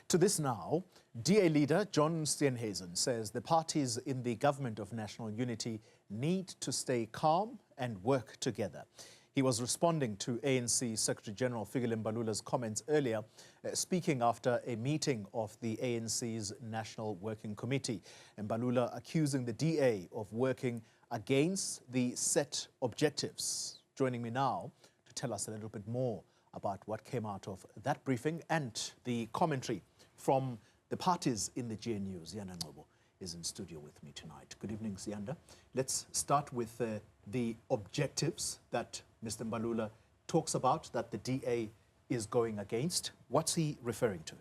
To this now, DA leader John Steenhuisen says the parties in the government of national unity need to stay calm and work together. He was responding to ANC Secretary-General Fikile Mbalula's comments earlier, speaking after a meeting of the ANC's National Working Committee. Mbalula accusing the DA of working against the set objectives. Joining me now to tell us a little bit more about what came out of that briefing and the commentary from the parties in the GNU. Ziyanda Ngcobo is in studio with me tonight. Good evening, Ziyanda. Let's start with the objectives that Mr. Mbalula talks about that the DA is going against. What's he referring to?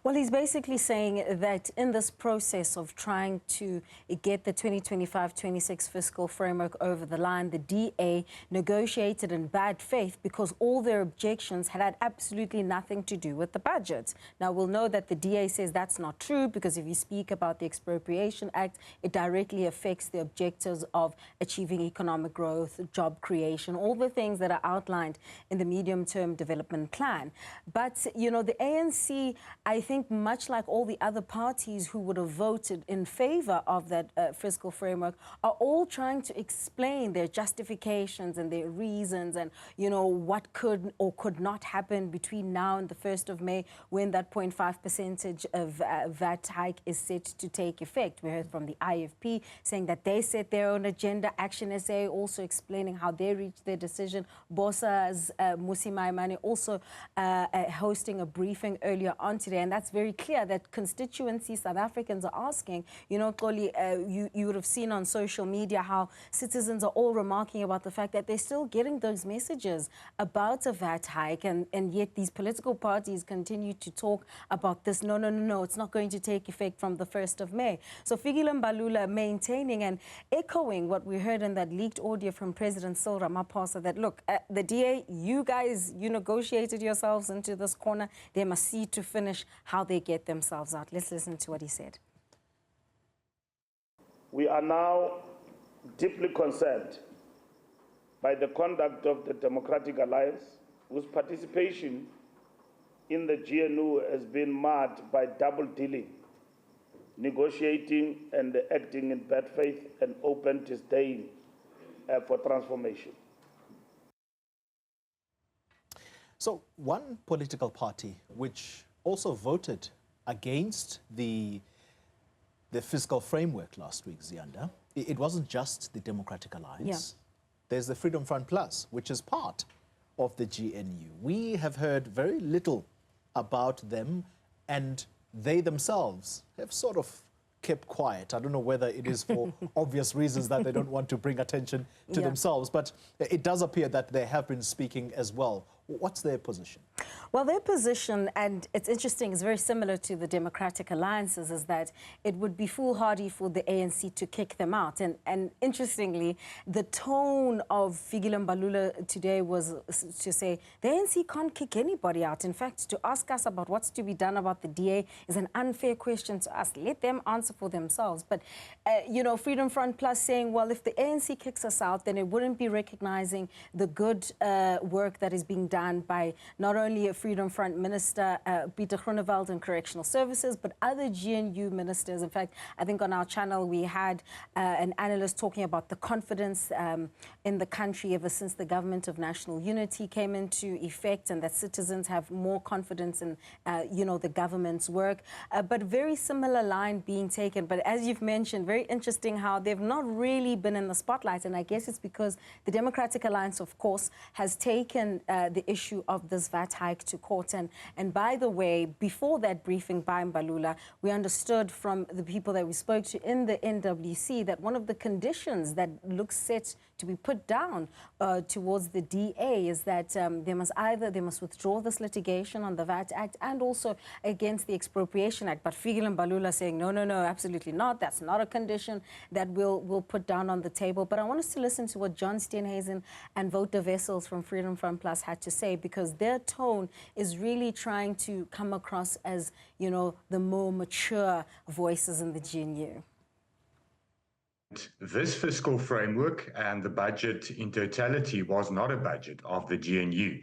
Well, he's basically saying that in this process of trying to get the 2025-26 fiscal framework over the line, the DA negotiated in bad faith because all their objections had absolutely nothing to do with the budget. Now, we'll know that the DA says that's not true because if you speak about the Expropriation Act, it directly affects the objectives of achieving economic growth, job creation, all the things that are outlined in the medium-term development plan. But, you know, the ANC, I think much like all the other parties who would have voted in favor of that fiscal framework are all trying to explain their justifications and their reasons and, you know, what could or could not happen between now and the 1st of May when that 0.5% of VAT hike is set to take effect. We heard from the IFP saying that they set their own agenda. Action SA also explaining how they reached their decision. BOSA's Musi Maimane also hosting a briefing earlier on today, and that's very clear that constituency South Africans are asking. You know, Xoli, you would have seen on social media how citizens are all remarking about the fact that they're still getting those messages about a VAT hike, and yet these political parties continue to talk about this. No, it's not going to take effect from the 1st of May. So Fikile Mbalula maintaining and echoing what we heard in that leaked audio from President Cyril Ramaphosa that, look, the DA, you guys, you negotiated yourselves into this corner. They must see to finish how they get themselves out. Let's listen to what he said. We are now deeply concerned by the conduct of the Democratic Alliance, whose participation in the GNU has been marred by double dealing, negotiating and acting in bad faith and open disdain for transformation. So one political party which also voted against the fiscal framework last week, Ziyanda, it wasn't just the Democratic Alliance. Yeah. There's the Freedom Front Plus, which is part of the GNU. We have heard very little about them, and they themselves have sort of kept quiet. I don't know whether it is for obvious reasons that they don't want to bring attention to themselves, but it does appear that they have been speaking as well. What's their position? Well, their position, and it's interesting, it's very similar to the Democratic Alliances, is that it would be foolhardy for the ANC to kick them out. And interestingly, the tone of Fikile Mbalula today was to say the ANC can't kick anybody out. In fact, to ask us about what's to be done about the DA is an unfair question to us. Let them answer for themselves. But, you know, Freedom Front Plus saying, well, if the ANC kicks us out, then it wouldn't be recognizing the good work that is being done by not only a Freedom Front Minister, Peter Groenewald in Correctional Services, but other GNU ministers. In fact, I think on our channel we had an analyst talking about the confidence in the country ever since the government of national unity came into effect, and that citizens have more confidence in, you know, the government's work. But very similar line being taken. But as you've mentioned, very interesting how they've not really been in the spotlight, and I guess it's because the Democratic Alliance, of course, has taken the issue of this VAT hike to court. And by the way, before that briefing by Mbalula, we understood from the people that we spoke to in the NWC that one of the conditions that looks set to be put down towards the DA is that they must withdraw this litigation on the VAT Act and also against the Expropriation Act. But Fikile Mbalula saying, no, absolutely not. That's not a condition that we'll put down on the table. But I want us to listen to what John Steenhuisen and Voter Wessels from Freedom Front Plus had to say, because their tone is really trying to come across as, you know, the more mature voices in the GNU. This fiscal framework and the budget in totality was not a budget of the GNU.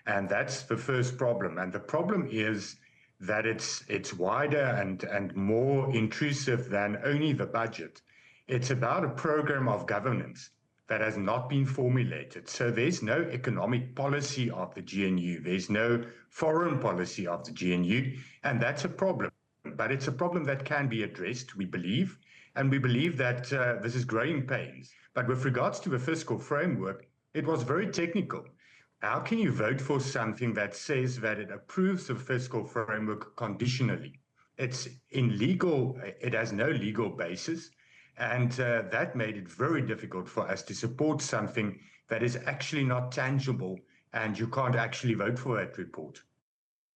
And that's the first problem. And the problem is that it's wider and more intrusive than only the budget. It's about a program of governance that has not been formulated. So there's no economic policy of the GNU. There's no foreign policy of the GNU, and that's a problem. But it's a problem that can be addressed, we believe, and we believe that this is growing pains. But with regards to the fiscal framework, it was very technical. How can you vote for something that says that it approves the fiscal framework conditionally? It's illegal, it has no legal basis, and that made it very difficult for us to support something that is actually not tangible, and you can't actually vote for that report.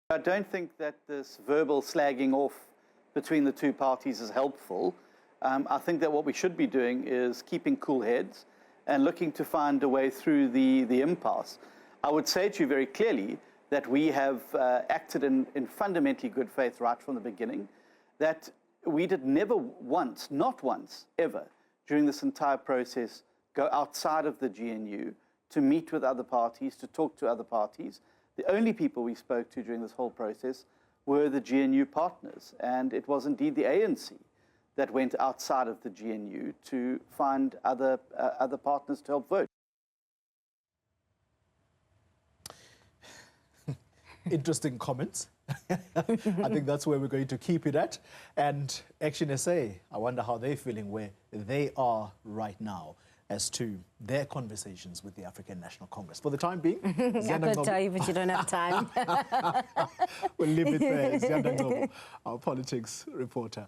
I don't think that this verbal slagging off between the two parties is helpful. I think that what we should be doing is keeping cool heads and looking to find a way through the impasse. I would say to you very clearly that we have acted in fundamentally good faith right from the beginning, that we did never once, not once, ever, during this entire process, go outside of the GNU to meet with other parties, to talk to other parties. The only people we spoke to during this whole process were the GNU partners, and it was indeed the ANC that went outside of the GNU to find other partners to help vote. Interesting comments. I think that's where we're going to keep it at. And Action SA, I wonder how they're feeling where they are right now as to their conversations with the African National Congress. For the time being, I could tell you, but you don't have time. We'll leave it there. Ziyanda Ngcobo, our politics reporter.